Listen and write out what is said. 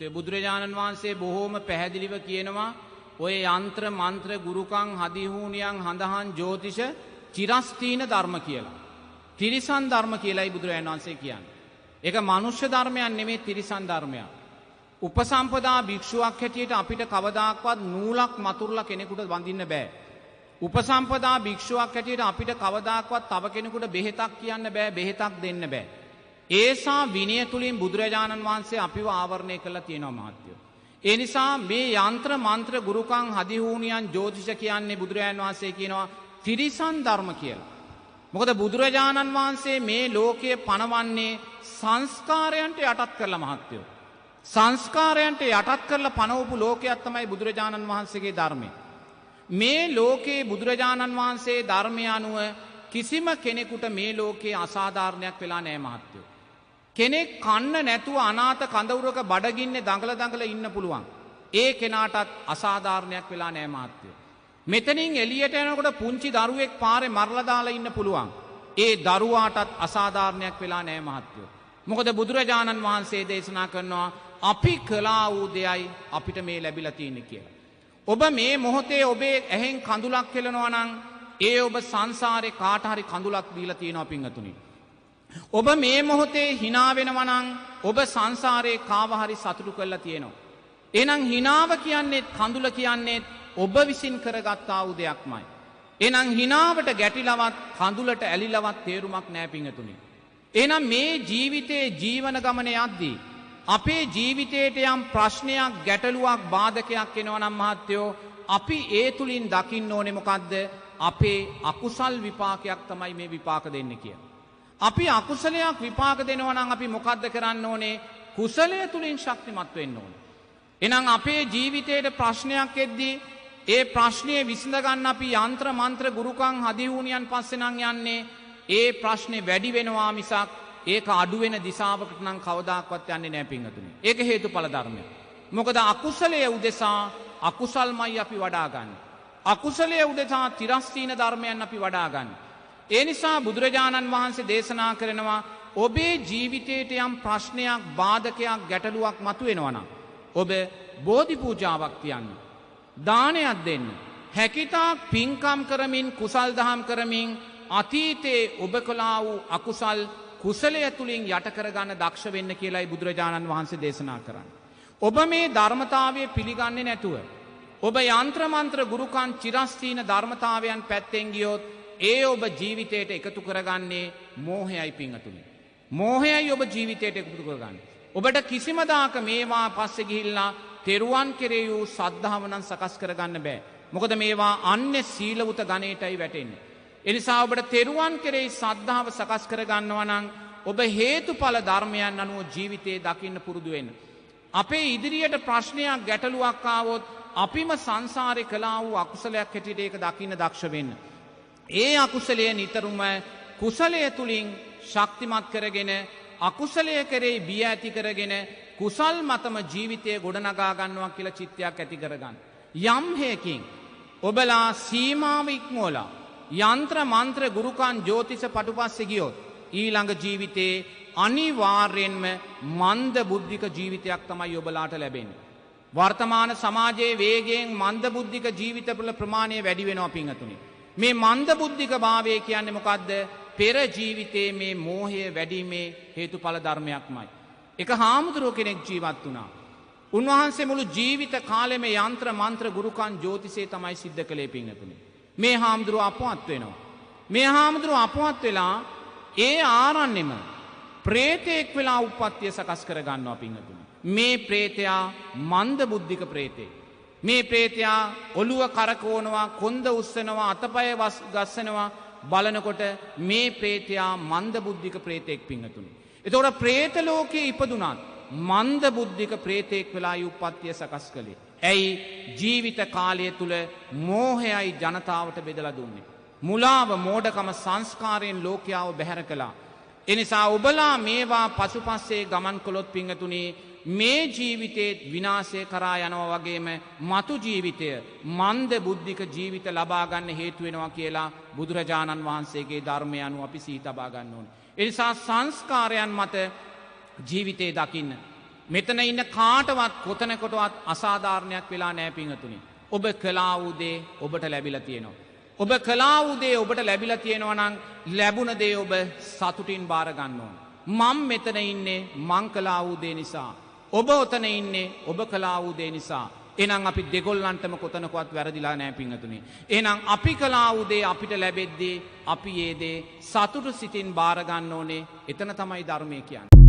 බුදුරජාණන් වහන්සේ බොහෝම පැහැදිලිව කියනවා ඔය යන්ත්‍ර මන්ත්‍ර ගුරුකම් හදිහූනියන් හඳහන් ජ්‍යෝතිෂ චිරස්තීන ධර්ම කියලා. තිරිසන් ධර්ම කියලායි බුදුරජාණන් වහන්සේ කියන්නේ. ඒක මනුෂ්‍ය ධර්මයක් නෙමෙයි තිරිසන් ධර්මයක්. උපසම්පදා භික්ෂුවක් හැටියට අපිට කවදාක්වත් නූලක් මතුරුලා කෙනෙකුට වඳින්න බෑ. උපසම්පදා භික්ෂුවක් හැටියට අපිට කවදාක්වත් තව කෙනෙකුට බෙහෙතක් කියන්න බෑ, බෙහෙතක් දෙන්න බෑ. ඒසා විනය තුලින් බුදුරජාණන් වහන්සේ අපිව ආවරණය කරලා තියෙනවා මහත්තයෝ. ඒ නිසා මේ යంత్ర මන්ත්‍ර ගුරුකම් හදිහූනියන් ජ්‍යෝතිෂ කියන්නේ බුදුරජාණන් වහන්සේ කියනවා තිරිසන් ධර්ම කියලා. මොකද බුදුරජාණන් වහන්සේ මේ ලෝකයේ පණවන්නේ සංස්කාරයන්ට යටත් කරලා මහත්තයෝ. සංස්කාරයන්ට යටත් කරලා පණවපු ලෝකයක් තමයි බුදුරජාණන් වහන්සේගේ ධර්මය. මේ ලෝකයේ බුදුරජාණන් වහන්සේ ධර්මය අනුව කිසිම කෙනෙකුට මේ ලෝකයේ අසාධාරණයක් වෙලා නැහැ මහත්තයෝ. කෙනෙක් කන්න නැතුව අනාථ කඳවුරක බඩගින්නේ දඟල ඉන්න පුළුවන්. ඒ කෙනාටත් අසාධාරණයක් වෙලා නැහැ මහත්තයෝ. මෙතනින් එළියට යනකොට පුංචි දරුවෙක් පාරේ මරලා දාලා ඉන්න පුළුවන්. ඒ දරුවාටත් අසාධාරණයක් වෙලා නැහැ මහත්තයෝ. මොකද බුදුරජාණන් වහන්සේ දේශනා කරනවා අපි කළා වූ දෙයයි අපිට මේ ලැබිලා තියෙන්නේ කියලා. ඔබ මේ මොහොතේ ඔබේ ඇහෙන් කඳුලක් කෙලනවා නම් ඒ ඔබ සංසාරේ කාට හරි කඳුලක් දීලා තියෙනවා පින්වතුනි. ඔබ මේ මොහොතේ hina වෙනවා නම් ඔබ සංසාරේ කාව හරි සතුටු කරලා තියෙනවා. එහෙනම් hinaව කියන්නේ කඳුල කියන්නේ ඔබ විසින් කරගත්තා වූ දෙයක්මයි. එහෙනම් hinaවට ගැටිලවත් කඳුලට ඇලිලවත් තේරුමක් නැහැ පින්වතුනි. එහෙනම් මේ ජීවිතයේ ජීවන ගමනේ යද්දී අපේ ජීවිතයට යම් ප්‍රශ්නයක් ගැටලුවක් බාධකයක් එනවා නම් මහත්තයෝ අපි ඒ තුලින් දකින්න ඕනේ මොකද්ද? අපේ අකුසල් විපාකයක් තමයි මේ විපාක දෙන්නේ කියලා. අපි අකුසලයක් විපාක දෙනවා නම් අපි මොකද්ද කරන්න ඕනේ? කුසලය තුලින් ශක්තිමත් වෙන්න ඕනේ. එහෙනම් අපේ ජීවිතේට ප්‍රශ්නයක් එද්දී ඒ ප්‍රශ්නේ විසඳ ගන්න අපි යంత్ర මන්ත්‍ර ගුරුකම් හදිහූනියන් පස්සේ නම් යන්නේ ඒ ප්‍රශ්නේ වැඩි වෙනවා මිසක් ඒක අඩු වෙන දිශාවකට නම් කවදාක්වත් යන්නේ නැහැ පින්වතුනි. ඒක හේතුඵල ධර්මයක්. මොකද අකුසලයේ උදෙසා අකුසල්මයි අපි වඩා ගන්න. අකුසලයේ උදෙසා තිරස්තීන ධර්මයන් අපි වඩා ගන්න. ඒ නිසා බුදුරජාණන් වහන්සේ දේශනා කරනවා ඔබේ ජීවිතයට යම් ප්‍රශ්නයක් බාධකයක් ගැටලුවක් මතුවෙනවා නම් ඔබ බෝධි පූජාවක් තියන්න. දානයක් දෙන්න. හැකිතාක් පින්කම් කරමින් කුසල් දහම් කරමින් අතීතයේ ඔබ කළා වූ අකුසල් කුසලය තුලින් යට කරගන්න දක්ෂ වෙන්න කියලායි බුදුරජාණන් වහන්සේ දේශනා කරන්නේ. ඔබ මේ ධර්මතාවය පිළිගන්නේ නැතුව ඔබ යంత్ర මන්ත්‍ර ගුරුකම් චිරස්තීන ධර්මතාවයන් පැත්තෙන් ගියොත් ඒ ඔබ ජීවිතයට එකතු කරගන්නේ මෝහයයි පින්වතුනි. මෝහයයි ඔබ ජීවිතයට එකතු කරගන්නේ. ඔබට කිසිම දාක මේවා පස්සේ ගිහිල්ලා තෙරුවන් කෙරෙහි වූ සද්ධාව නම් සකස් කරගන්න බෑ. මොකද මේවා අන්‍ය සීලවුත ගණේටයි වැටෙන්නේ. ඒ නිසා ඔබට තෙරුවන් කෙරෙහි සද්ධාව සකස් කරගන්නවා නම් ඔබ හේතුඵල ධර්මයන් අනුව ජීවිතේ දකින්න පුරුදු වෙන්න. අපේ ඉදිරියට ප්‍රශ්නයක් ගැටලුවක් ආවොත් අපිම සංසාරේ කළා වූ අකුසලයක් හැටියට ඒක දකින්න දක්ෂ වෙන්න. ඒ අකුසලය නිතරම කුසලය තුලින් ශක්තිමත් කරගෙන අකුසලය කෙරෙහි බිය ඇති කරගෙන කුසල් මතම ජීවිතය ගොඩනගා ගන්නවා කියලා චිත්තයක් ඇති කරගන්න. යම් හේකින් ඔබලා සීමාව ඉක්මවලා යంత్ర මන්ත්‍ර ගුරුකම් ජ්‍යෝතිෂ පටුපස්සේ ගියොත් ඊළඟ ජීවිතේ අනිවාර්යෙන්ම මන්ද බුද්ධික ජීවිතයක් තමයි ඔබලාට ලැබෙන්නේ. වර්තමාන සමාජයේ වේගයෙන් මන්ද බුද්ධික ජීවිතවල ප්‍රමාණය වැඩි වෙනවා පින්වතුනි. මේ මන්ද බුද්ධික භාවය කියන්නේ මොකද්ද? පෙර ජීවිතයේ මේ මෝහය වැඩිීමේ හේතුඵල ධර්මයක්මයි. එක හාමුදුරුව කෙනෙක් ජීවත් වුණා. උන්වහන්සේ මුළු ජීවිත කාලෙම යంత్ర මන්ත්‍ර ගුරුකම් ජ්‍යෝතිෂය තමයි සිද්ධ කළේ පින්වතුනි. මේ හාමුදුරුව අපවත් වෙනවා. මේ හාමුදුරුව අපවත් වෙලා ඒ ආරණ්‍යෙම ප්‍රේතෙක් වෙලා උප්පත්තිය සකස් කර ගන්නවා පින්වතුනි. මේ ප්‍රේතයා මන්ද බුද්ධික ප්‍රේතෙක්. මේ ප්‍රේතයා ඔළුව කරකවනවා, කොන්ද උස්සනවා, අතපය ගස්සනවා. බලනකොට මේ ප්‍රේතයා මන්ද බුද්ධික ප්‍රේතෙක් පින්වතුනි. එතකොට ප්‍රේත ලෝකයේ ඉපදුනත් මන්ද බුද්ධික ප්‍රේතෙක් වෙලා උප්පත්තිය සකස් කළේ. ඇයි? ජීවිත කාලය තුල මෝහයයි ජනතාවට බෙදලා දුන්නේ. මුලාව මෝඩකම සංස්කාරයෙන් ලෝකයාව බැහැර කළා. එනිසා ඔබලා මේවා පසුපස්සේ ගමන් කළොත් පින්වතුනි මේ ජීවිතේ විනාශය කරා යනවා වගේම මතු ජීවිතය මන්ද බුද්ධික ජීවිත ලබා ගන්න හේතු වෙනවා කියලා බුදුරජාණන් වහන්සේගේ ධර්මය අනුව අපි සිහි තබා ගන්න ඕනේ. ඒ නිසා සංස්කාරයන් මත ජීවිතේ දකින්න. මෙතන ඉන්න කාටවත් කොතනකොටවත් අසාධාරණයක් වෙලා නෑ පිංහතුනි. ඔබ කලා වූ දේ ඔබට ලැබිලා තියෙනවා. ඔබ කලා වූ දේ ඔබට ලැබිලා තියෙනවා නම් ලැබුණ දේ ඔබ සතුටින් බාර ගන්න ඕන. මම මෙතන ඉන්නේ මං කලා වූ දේ නිසා. ඔබ ඔතන ඉන්නේ ඔබ කලා වූ දේ නිසා. එහෙනම් අපි දෙගොල්ලන්ටම කොතනකවත් වැරදිලා නෑ පිංහතුනි. එහෙනම් අපි කලා වූ දේ අපිට ලැබෙද්දී අපි ඒ දේ සතුටු සිතින් බාර ගන්න ඕනේ. එතන තමයි ධර්මය කියන්නේ.